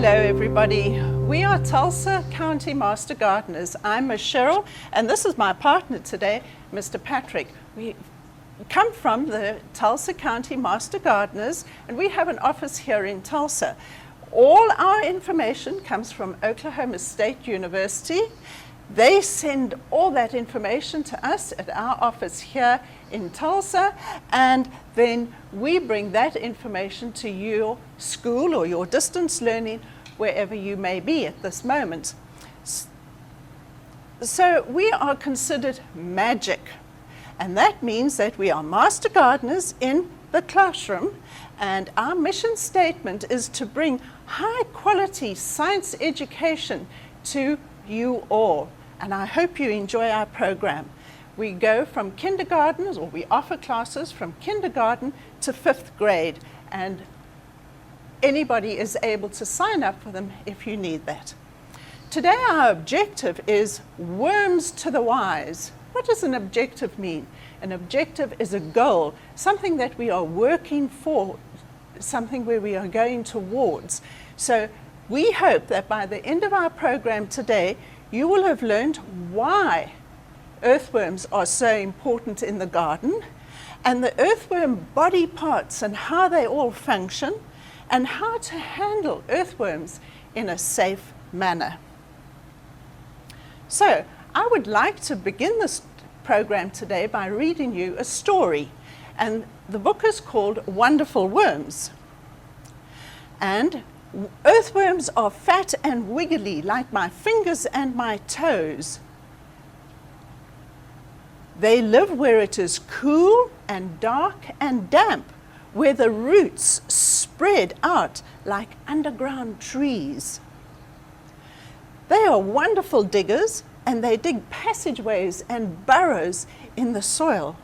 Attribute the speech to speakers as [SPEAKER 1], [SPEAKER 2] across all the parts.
[SPEAKER 1] Hello everybody, we are Tulsa County Master Gardeners. I'm Ms. Cheryl and this is my partner today, Mr. Patrick. We come from the Tulsa County Master Gardeners and we have an office here in Tulsa. All our information comes from Oklahoma State University. They send all that information to us at our office here in Tulsa, and then we bring that information to your school or your distance learning, wherever you may be at this moment. So we are considered magic, and that means that we are master gardeners in the classroom, and our mission statement is to bring high quality science education to you all, and I hope you enjoy our program. We go from kindergarten, or we offer classes from kindergarten to 5th grade, and anybody is able to sign up for them if you need that. Today our objective is worms to the wise. What does an objective mean? An objective is a goal, something that we are working for, something where we are going towards. So we hope that by the end of our program today, you will have learned why earthworms are so important in the garden, and the earthworm body parts and how they all function, and how to handle earthworms in a safe manner. So I would like to begin this program today by reading you a story, and the book is called Wonderful Worms. And earthworms are fat and wiggly like my fingers and my toes. They live where it is cool and dark and damp, where the roots spread out like underground trees. They are wonderful diggers, and they dig passageways and burrows in the soil.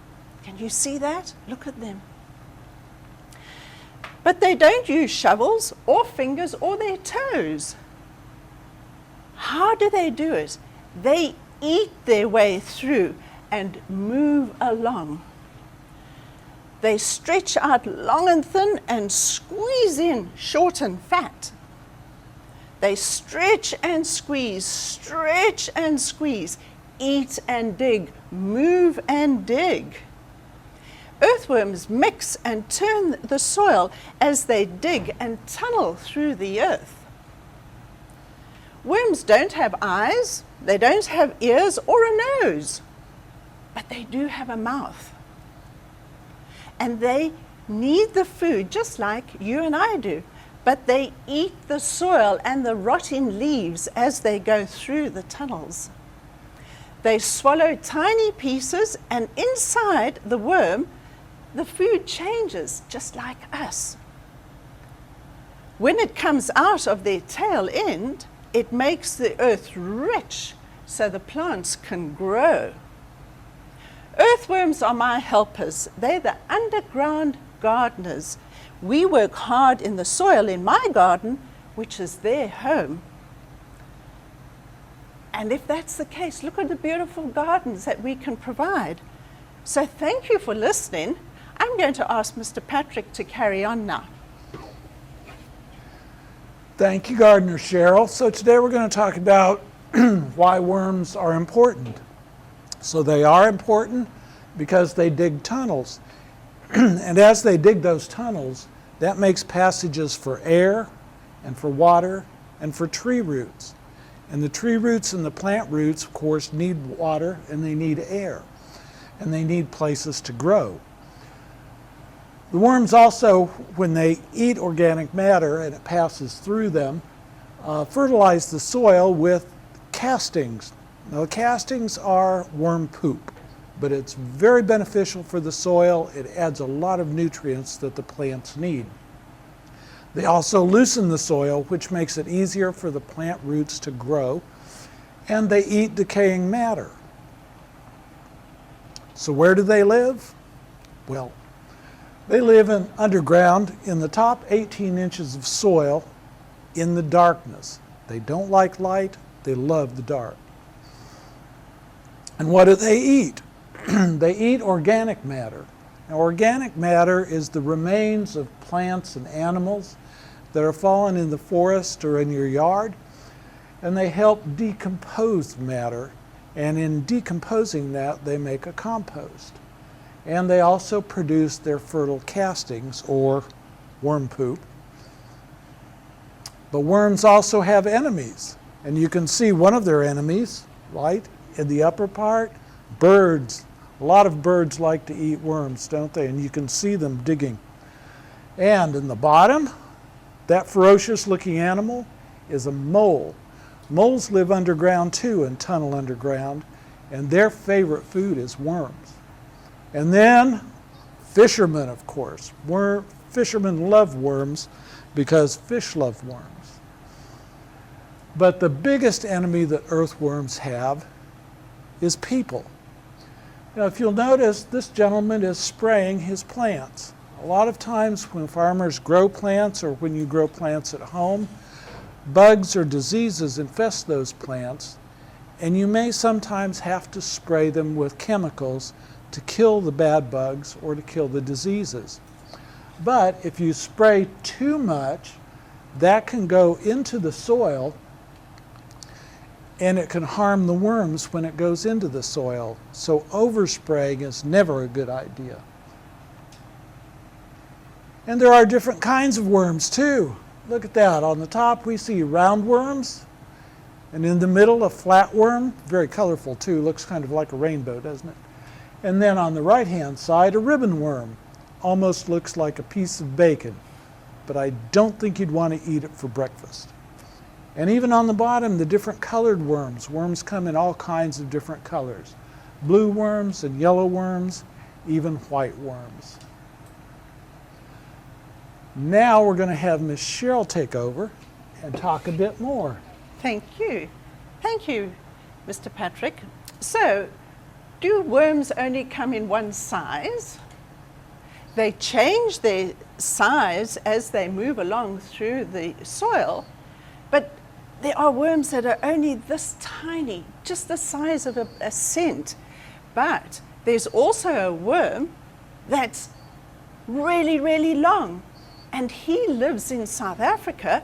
[SPEAKER 1] Can you see that? Look at them. But they don't use shovels or fingers or their toes. How do they do it? They eat their way through and move along. They stretch out long and thin and squeeze in short and fat. They stretch and squeeze, eat and dig, move and dig. Earthworms mix and turn the soil as they dig and tunnel through the earth. Worms don't have eyes, they don't have ears or a nose, but they do have a mouth. And they need the food just like you and I do, but they eat the soil and the rotting leaves as they go through the tunnels. They swallow tiny pieces, and inside the worm, the food changes just like us. When it comes out of their tail end, it makes the earth rich so the plants can grow. Earthworms are my helpers. They're the underground gardeners. We work hard in the soil in my garden, which is their home. And if that's the case, look at the beautiful gardens that we can provide. So thank you for listening. I'm going to ask Mr. Patrick to carry on now.
[SPEAKER 2] Thank you, Gardener Cheryl. So today we're going to talk about why worms are important. So they are important because they dig tunnels. And as they dig those tunnels, that makes passages for air and for water and for tree roots. And the tree roots and the plant roots, of course, need water and they need air. And they need places to grow. The worms also, when they eat organic matter and it passes through them, fertilize the soil with castings. Now, the castings are worm poop, but it's very beneficial for the soil. It adds a lot of nutrients that the plants need. They also loosen the soil, which makes it easier for the plant roots to grow, and they eat decaying matter. So where do they live? Well, they live underground in the top 18 inches of soil in the darkness. They don't like light, they love the dark. And what do they eat? They eat organic matter. Now, organic matter is the remains of plants and animals that are fallen in the forest or in your yard, and they help decompose matter, and in decomposing that they make a compost. And they also produce their fertile castings, or worm poop. But worms also have enemies, and you can see one of their enemies, right, in the upper part. Birds. A lot of birds like to eat worms, don't they? And you can see them digging. And in the bottom, that ferocious looking animal is a mole. Moles live underground too and tunnel underground, and their favorite food is worms. And then fishermen, of course. Fishermen love worms because fish love worms. But the biggest enemy that earthworms have is people. Now, if you'll notice, this gentleman is spraying his plants. A lot of times when farmers grow plants, or when you grow plants at home, bugs or diseases infest those plants, and you may sometimes have to spray them with chemicals to kill the bad bugs or to kill the diseases. But if you spray too much, that can go into the soil, and it can harm the worms when it goes into the soil. So overspraying is never a good idea. And there are different kinds of worms too. Look at that. On the top we see roundworms, and in the middle a flatworm, very colorful too, looks kind of like a rainbow, doesn't it? And then on the right hand side a ribbon worm, almost looks like a piece of bacon, but I don't think you'd want to eat it for breakfast. And even on the bottom, the different colored worms. Worms come in all kinds of different colors. Blue worms and yellow worms, even white worms. Now we're going to have Miss Cheryl take over and talk a bit more.
[SPEAKER 1] Thank you. Thank you, Mr. Patrick. So, do worms only come in one size? They change their size as they move along through the soil, but there are worms that are only this tiny, just the size of a cent. But there's also a worm that's really, really long, and he lives in South Africa,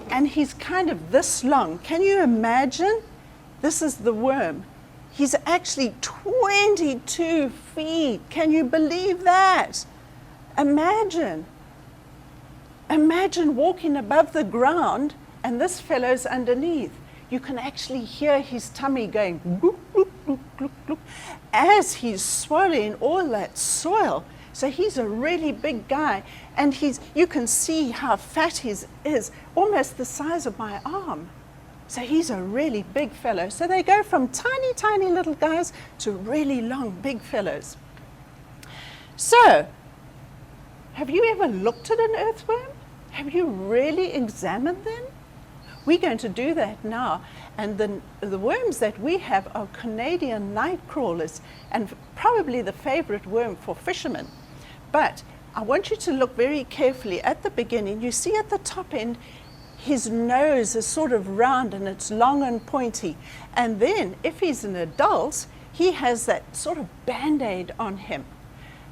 [SPEAKER 1] and he's kind of this long. Can you imagine? This is the worm. He's actually 22 feet. Can you believe that? Imagine walking above the ground and this fellow's underneath. You can actually hear his tummy going gloop, gloop, gloop, gloop, gloop, as he's swallowing all that soil. So he's a really big guy, and you can see how fat he is, almost the size of my arm. So he's a really big fellow. So they go from tiny, tiny little guys to really long, big fellows. So, have you ever looked at an earthworm? Have you really examined them? We're going to do that now. And the worms that we have are Canadian night crawlers, and probably the favorite worm for fishermen. But I want you to look very carefully at the beginning. You see at the top end, his nose is sort of round and it's long and pointy. And then if he's an adult, he has that sort of band-aid on him.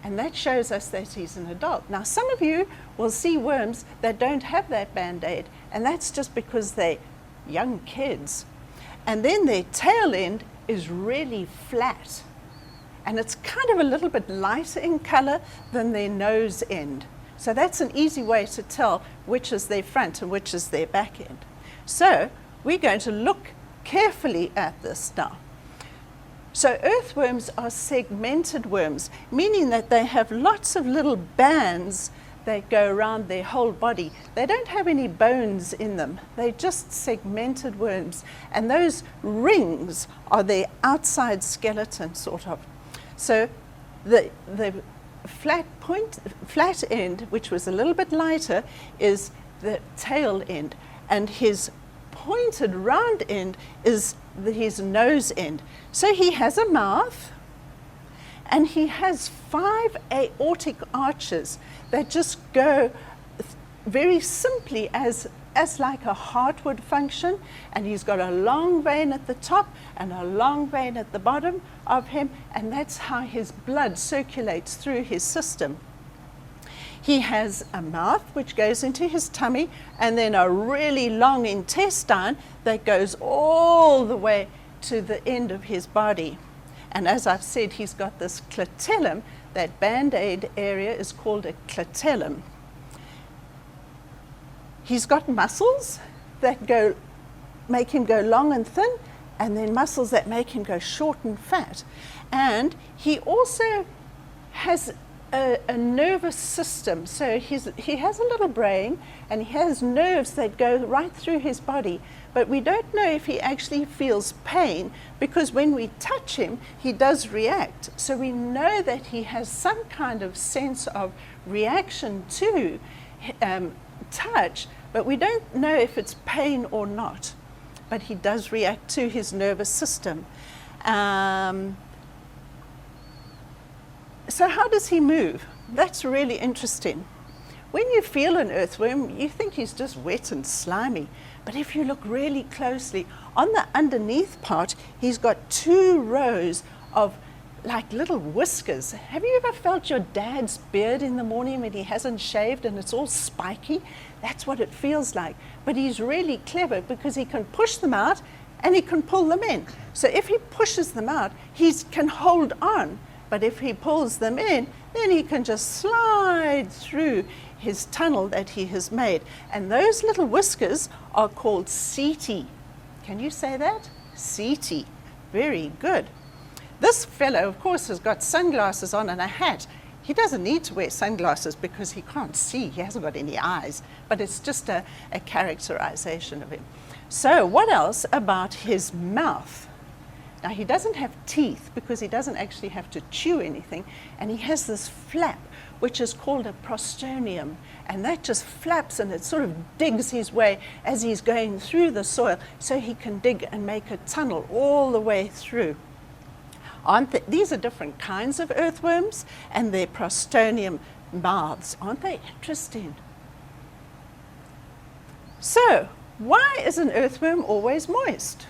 [SPEAKER 1] And that shows us that he's an adult. Now, some of you will see worms that don't have that band-aid, and that's just because they're young kids. And then their tail end is really flat. And it's kind of a little bit lighter in color than their nose end. So that's an easy way to tell which is their front and which is their back end. So we're going to look carefully at this now. So earthworms are segmented worms, meaning that they have lots of little bands that go around their whole body. They don't have any bones in them. They're just segmented worms. And those rings are their outside skeleton, sort of. So the flat end, which was a little bit lighter, is the tail end. And his pointed round end is his nose end. So he has a mouth, and he has 5 aortic arches that just go very simply as like a heart would function, and he's got a long vein at the top and a long vein at the bottom of him, and that's how his blood circulates through his system. He has a mouth which goes into his tummy, and then a really long intestine that goes all the way to the end of his body. And as I've said, he's got this clitellum. That band-aid area is called a clitellum. He's got muscles that make him go long and thin, and then muscles that make him go short and fat. And he also has a nervous system. So he has a little brain, and he has nerves that go right through his body. But we don't know if he actually feels pain, because when we touch him, he does react. So we know that he has some kind of sense of reaction to touch, but we don't know if it's pain or not. But he does react to his nervous system. So how does he move? That's really interesting. When you feel an earthworm, you think he's just wet and slimy. But if you look really closely, on the underneath part, he's got 2 rows of like little whiskers. Have you ever felt your dad's beard in the morning when he hasn't shaved and it's all spiky? That's what it feels like. But he's really clever because he can push them out and he can pull them in. So if he pushes them out, he can hold on. But if he pulls them in, then he can just slide through his tunnel that he has made. And those little whiskers are called setae. Can you say that? Setae. Very good. This fellow, of course, has got sunglasses on and a hat. He doesn't need to wear sunglasses because he can't see. He hasn't got any eyes. But it's just a characterization of him. So what else about his mouth? Now, he doesn't have teeth because he doesn't actually have to chew anything. And he has this flap, which is called a prostomium. And that just flaps and it sort of digs his way as he's going through the soil, so he can dig and make a tunnel all the way through. These are different kinds of earthworms and their prostomium mouths. Aren't they interesting? So, why is an earthworm always moist?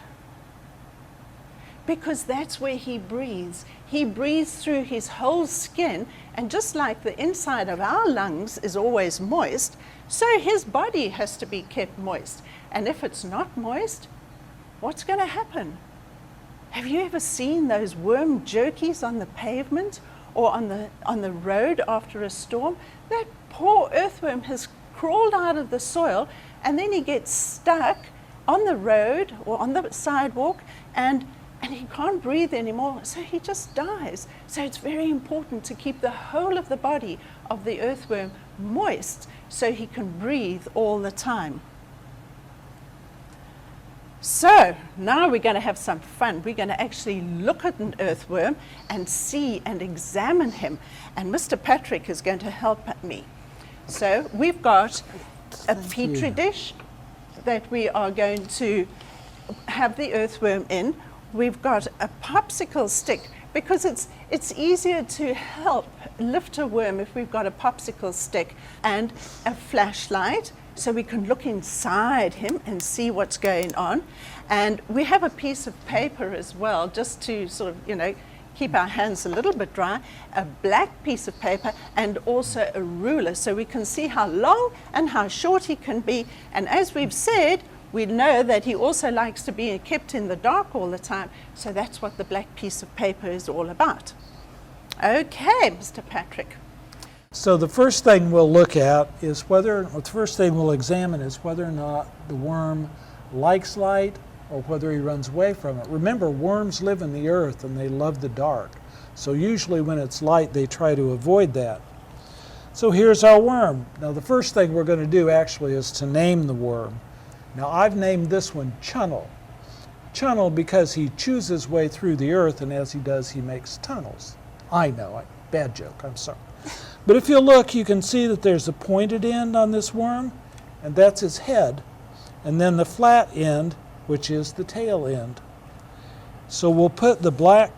[SPEAKER 1] Because that's where he breathes. He breathes through his whole skin, and just like the inside of our lungs is always moist, so his body has to be kept moist. And if it's not moist, what's going to happen? Have you ever seen those worm jerkies on the pavement or on the road after a storm? That poor earthworm has crawled out of the soil, and then he gets stuck on the road or on the sidewalk, and he can't breathe anymore, so he just dies. So it's very important to keep the whole of the body of the earthworm moist so he can breathe all the time. So now we're going to have some fun. We're going to actually look at an earthworm and see and examine him. And Mr. Patrick is going to help me. So we've got a petri dish that we are going to have the earthworm in. We've got a popsicle stick because it's easier to help lift a worm if we've got a popsicle stick, and a flashlight so we can look inside him and see what's going on. And we have a piece of paper as well, just to sort of, keep our hands a little bit dry, a black piece of paper, and also a ruler so we can see how long and how short he can be. And as we've said, we know that he also likes to be kept in the dark all the time, so that's what the black piece of paper is all about. Okay, Mr. Patrick.
[SPEAKER 2] So the first thing we'll look at is the first thing we'll examine is whether or not the worm likes light or whether he runs away from it. Remember, worms live in the earth and they love the dark. So usually when it's light, they try to avoid that. So here's our worm. Now the first thing we're going to do actually is to name the worm. Now I've named this one Chunnel. Chunnel because he chews his way through the earth, and as he does, he makes tunnels. I know, bad joke, I'm sorry. But if you look, you can see that there's a pointed end on this worm, and that's his head, and then the flat end, which is the tail end. So we'll put the black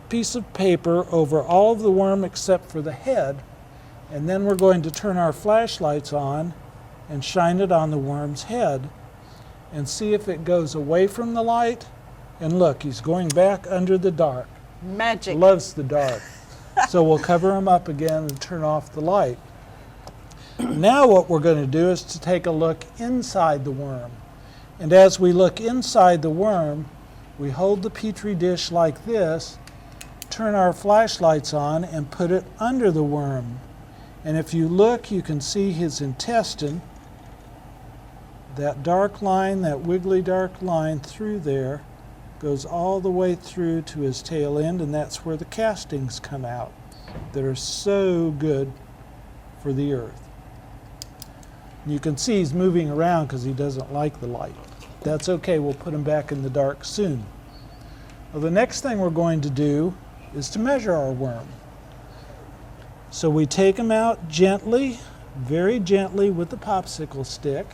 [SPEAKER 2] piece of paper over all of the worm except for the head, and then we're going to turn our flashlights on and shine it on the worm's head and see if it goes away from the light. And look, he's going back under the dark.
[SPEAKER 1] Magic.
[SPEAKER 2] Loves the dark. So we'll cover him up again and turn off the light. Now what we're going to do is to take a look inside the worm. And as we look inside the worm, we hold the Petri dish like this, turn our flashlights on, and put it under the worm. And if you look, you can see his intestine. That dark line, that wiggly dark line through there, goes all the way through to his tail end, and that's where the castings come out that are so good for the earth. You can see he's moving around because he doesn't like the light. That's okay, we'll put him back in the dark soon. Well, the next thing we're going to do is to measure our worm. So we take him out gently, very gently with the popsicle stick,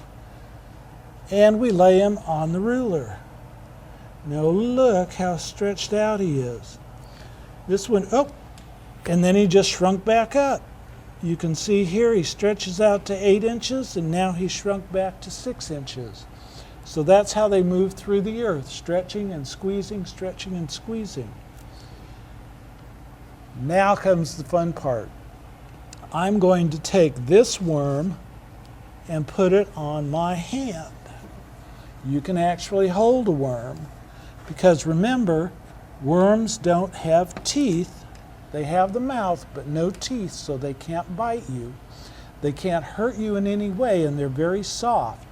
[SPEAKER 2] and we lay him on the ruler. Now look how stretched out he is. This one, oh, and then he just shrunk back up. You can see here he stretches out to 8 inches, and now he shrunk back to 6 inches. So that's how they move through the earth, stretching and squeezing, stretching and squeezing. Now comes the fun part. I'm going to take this worm and put it on my hand. You can actually hold a worm because remember, worms don't have teeth. They have the mouth but no teeth, so they can't bite you. They can't hurt you in any way, and they're very soft.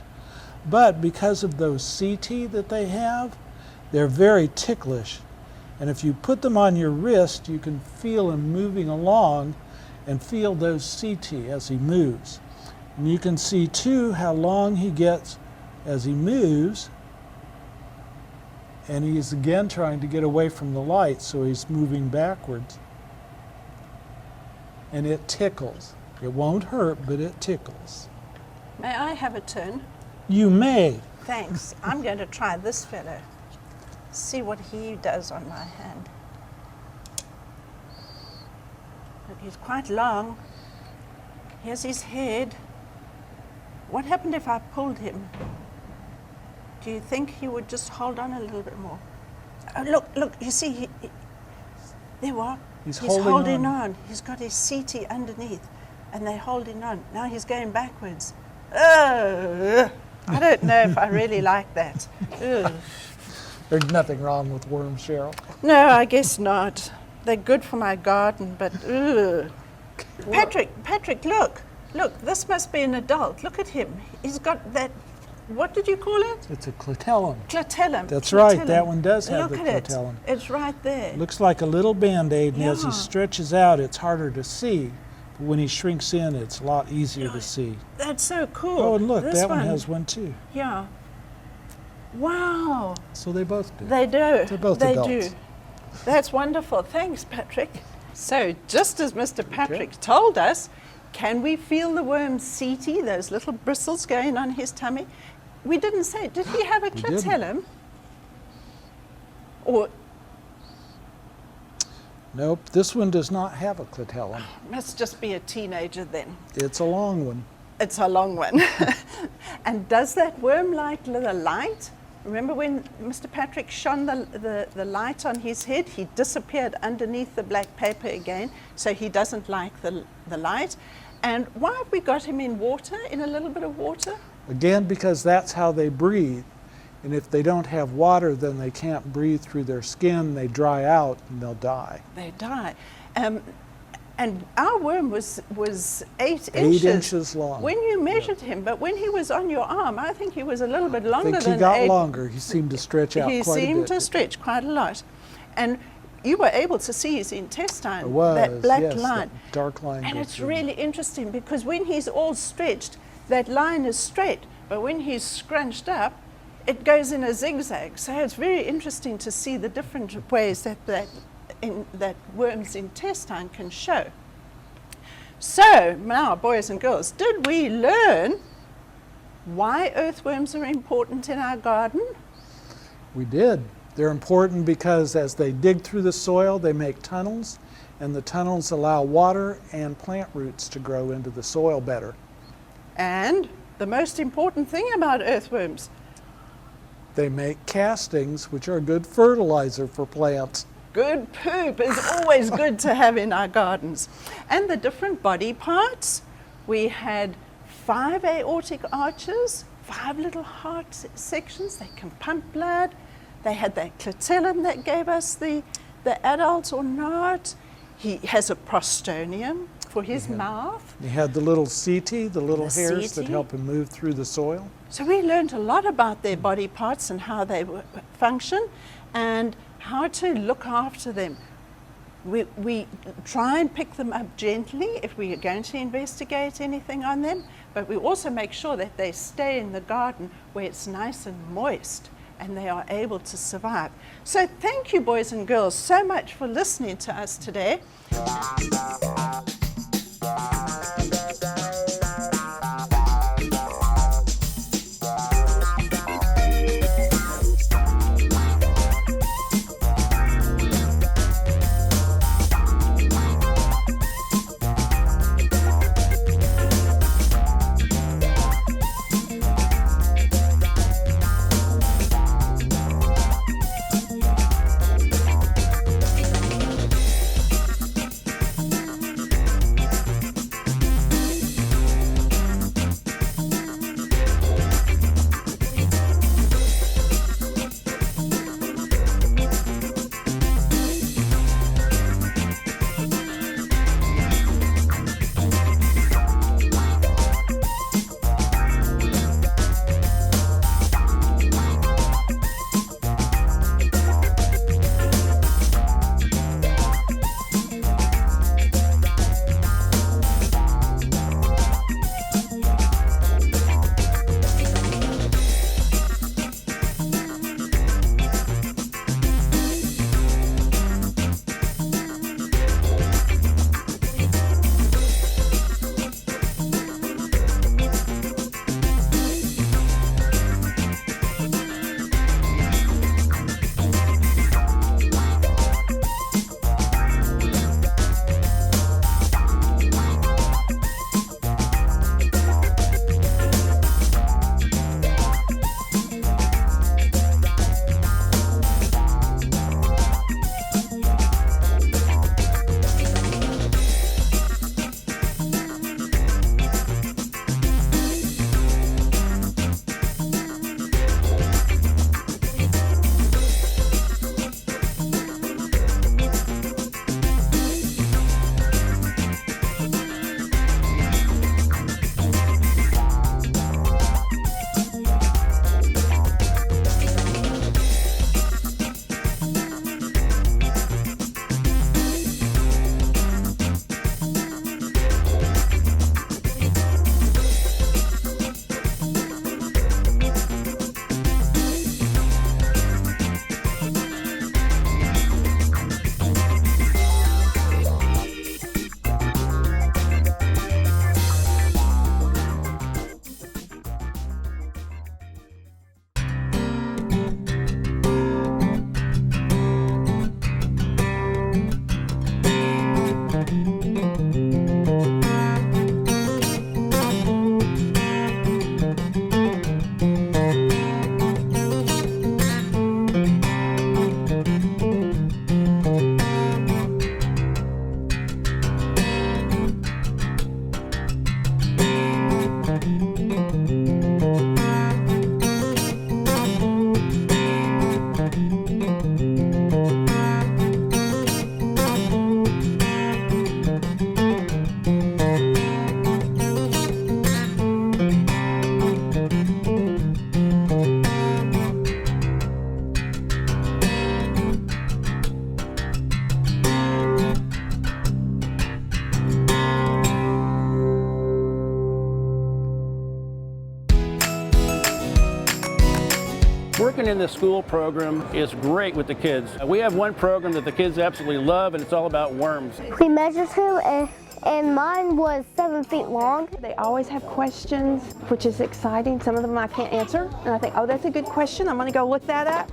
[SPEAKER 2] But because of those CT that they have, they're very ticklish. And if you put them on your wrist, you can feel him moving along and feel those CT as he moves. And you can see too how long he gets as he moves. And he's again trying to get away from the light, so he's moving backwards. And it tickles. It won't hurt, but it tickles.
[SPEAKER 1] May I have a turn?
[SPEAKER 2] You may.
[SPEAKER 1] Thanks. I'm going to try this fellow. See what he does on my hand. Look, he's quite long. Here's his head. What happened if I pulled him? Do you think he would just hold on a little bit more? Oh, look, you see, there we are.
[SPEAKER 2] He's
[SPEAKER 1] holding on. He's got his CT underneath, and they're holding on. Now he's going backwards. I don't know if I really like that. Ugh.
[SPEAKER 2] There's nothing wrong with worms, Cheryl.
[SPEAKER 1] No, I guess not. They're good for my garden, but ugh. Patrick, look, this must be an adult. Look at him. He's got that, what did you call it?
[SPEAKER 2] It's a clitellum.
[SPEAKER 1] Clitellum.
[SPEAKER 2] That's right, that one does have
[SPEAKER 1] Look
[SPEAKER 2] the
[SPEAKER 1] at
[SPEAKER 2] clitellum.
[SPEAKER 1] It's right there.
[SPEAKER 2] Looks like a little Band-Aid, and as
[SPEAKER 1] Yeah.
[SPEAKER 2] he stretches out, it's harder to see. But when he shrinks in, it's a lot easier to see.
[SPEAKER 1] That's so cool.
[SPEAKER 2] Oh, and look,
[SPEAKER 1] This
[SPEAKER 2] that one has one too.
[SPEAKER 1] Yeah. Wow.
[SPEAKER 2] So they both do.
[SPEAKER 1] They do.
[SPEAKER 2] They're both
[SPEAKER 1] they
[SPEAKER 2] adults.
[SPEAKER 1] do. That's wonderful. Thanks, Patrick. So, just as Mr. Patrick told us, can we feel the worm's CT, those little bristles going on his tummy? We didn't say, did he have a
[SPEAKER 2] We didn't.
[SPEAKER 1] clitellum? Or
[SPEAKER 2] Nope, this one does not have a clitellum.
[SPEAKER 1] must just be a teenager then.
[SPEAKER 2] It's a long one.
[SPEAKER 1] It's a long one. And does that worm like the light? Remember when Mr. Patrick shone the light on his head? He disappeared underneath the black paper again, so he doesn't like the light. And why have we got him in water, in a little bit of water?
[SPEAKER 2] Again, because that's how they breathe. And if they don't have water, then they can't breathe through their skin. They dry out and they'll die.
[SPEAKER 1] They die. And our worm was 8 inches.
[SPEAKER 2] 8 inches long.
[SPEAKER 1] When you measured him, but when he was on your arm, I think he was a little bit longer
[SPEAKER 2] I think
[SPEAKER 1] than
[SPEAKER 2] he got
[SPEAKER 1] 8.
[SPEAKER 2] longer. He seemed to stretch out
[SPEAKER 1] He
[SPEAKER 2] quite a bit.
[SPEAKER 1] seemed to stretch quite a lot. And you were able to see his intestine,
[SPEAKER 2] It was,
[SPEAKER 1] that black
[SPEAKER 2] yes,
[SPEAKER 1] line.
[SPEAKER 2] that dark line.
[SPEAKER 1] And
[SPEAKER 2] goes
[SPEAKER 1] it's
[SPEAKER 2] through.
[SPEAKER 1] really interesting because when he's all stretched, that line is straight. But when he's scrunched up, it goes in a zigzag. So it's very interesting to see the different ways that worm's intestine can show. So now, boys and girls, did we learn why earthworms are important in our garden?
[SPEAKER 2] We did. They're important because as they dig through the soil, they make tunnels, and the tunnels allow water and plant roots to grow into the soil better.
[SPEAKER 1] And the most important thing about earthworms,
[SPEAKER 2] They make castings, which are good fertilizer for plants.
[SPEAKER 1] good poop is always good to have in our gardens. And the different body parts, We had 5 aortic arches, 5 little heart sections. They can pump blood. They had that clitellum that gave us the adult or not. He has a prostonium for his mouth.
[SPEAKER 2] He had the little setae, the little hairs that
[SPEAKER 1] setae.
[SPEAKER 2] help him move through the soil.
[SPEAKER 1] So we learned a lot about their body parts and how they function and how to look after them. We try and pick them up gently if we are going to investigate anything on them, but we also make sure that they stay in the garden where it's nice and moist and they are able to survive. So thank you, boys and girls, so much for listening to us today.
[SPEAKER 3] Working in the school program is great with the kids. We have one program that the kids absolutely love, and it's all about worms.
[SPEAKER 4] We measured him, and mine was 7 feet long.
[SPEAKER 5] They always have questions, which is exciting. Some of them I can't answer, and I think, oh, that's a good question. I'm going to go look that up.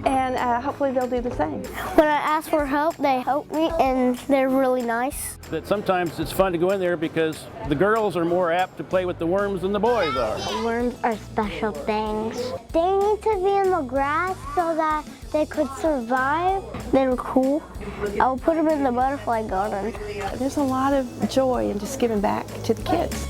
[SPEAKER 5] And hopefully they'll do the same.
[SPEAKER 4] When I ask for help, they help me, and they're really nice.
[SPEAKER 3] that sometimes it's fun to go in there because the girls are more apt to play with the worms than the boys are.
[SPEAKER 4] Worms are special things. They need to be in the grass so that they could survive. They're cool. I'll put them in the butterfly garden.
[SPEAKER 5] There's a lot of joy in just giving back to the kids.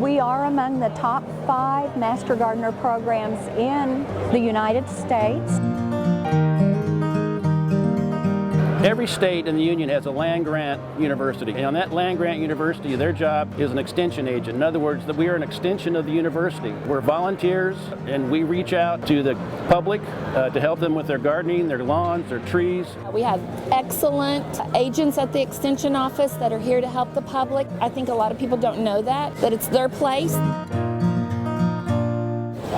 [SPEAKER 6] We are among the top 5 Master Gardener programs in the United States.
[SPEAKER 3] Every state in the union has a land-grant university, and on that land-grant university, their job is an extension agent. In other words, that we are an extension of the university. We're volunteers, and we reach out to the public to help them with their gardening, their lawns, their trees.
[SPEAKER 7] We have excellent agents at the Extension office that are here to help the public. I think a lot of people don't know that it's their place.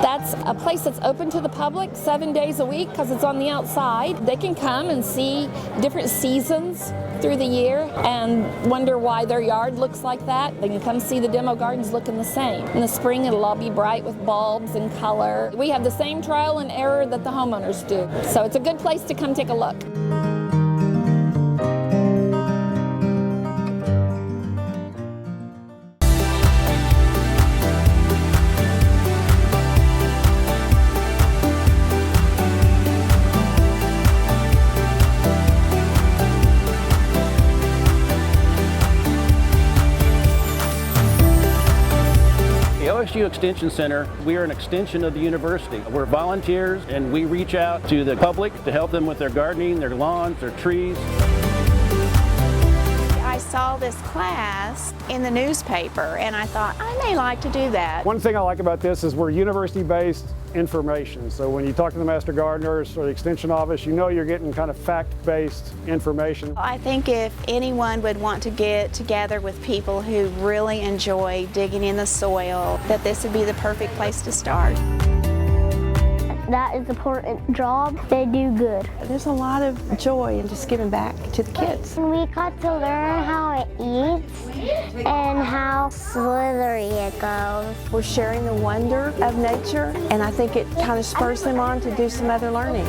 [SPEAKER 7] That's a place that's open to the public 7 days a week because it's on the outside. They can come and see different seasons through the year and wonder why their yard looks like that. They can come see the demo gardens looking the same. In the spring, it'll all be bright with bulbs and color. We have the same trial and error that the homeowners do. So it's a good place to come take a look.
[SPEAKER 3] The Osu Extension Center, we are an extension of the university. We're volunteers, and we reach out to the public to help them with their gardening, their lawns, their trees.
[SPEAKER 8] I saw this class in the newspaper and I thought I may like to do that.
[SPEAKER 9] One thing I like about this is we're university-based information. So when you talk to the Master Gardeners or the Extension office, you know you're getting kind of fact-based information.
[SPEAKER 8] I think if anyone would want to get together with people who really enjoy digging in the soil, that this would be the perfect place to start.
[SPEAKER 4] That is an important job. They do good.
[SPEAKER 5] There's a lot of joy in just giving back to the kids.
[SPEAKER 4] We got to learn how it eats and how slithery it goes.
[SPEAKER 5] We're sharing the wonder of nature, and I think it kind of spurs them on to do some other learning.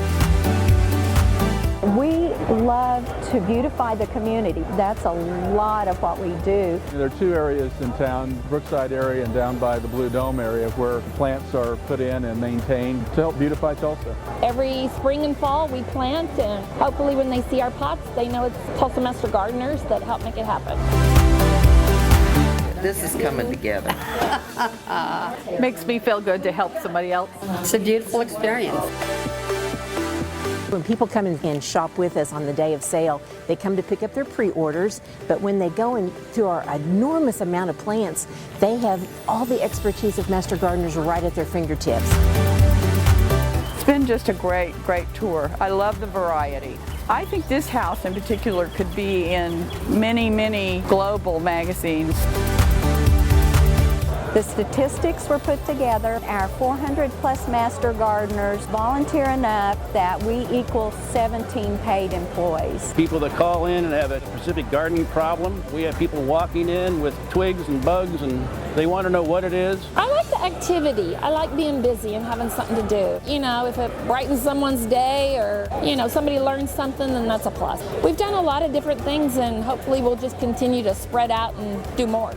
[SPEAKER 6] We love to beautify the community. That's a lot of what we do.
[SPEAKER 10] There are 2 areas in town, Brookside area and down by the Blue Dome area, where plants are put in and maintained to help beautify Tulsa.
[SPEAKER 7] Every spring and fall we plant, and hopefully when they see our pots, they know it's Tulsa Master Gardeners that help make it happen.
[SPEAKER 11] This is coming together.
[SPEAKER 12] Makes me feel good to help somebody else.
[SPEAKER 11] It's a beautiful experience.
[SPEAKER 13] When people come in and shop with us on the day of sale, they come to pick up their pre-orders, but when they go into our enormous amount of plants, they have all the expertise of Master Gardeners right at their fingertips.
[SPEAKER 12] It's been just a great tour. I love the variety. I think this house in particular could be in many global magazines.
[SPEAKER 6] The statistics were put together. Our 400 plus Master Gardeners volunteer enough that we equal 17 paid employees.
[SPEAKER 3] People that call in and have a specific gardening problem. We have people walking in with twigs and bugs, and they want to know what it is.
[SPEAKER 7] I like the activity. I like being busy and having something to do. You know, if it brightens someone's day or, you know, somebody learns something, then that's a plus. We've done a lot of different things, and hopefully we'll just continue to spread out and do more.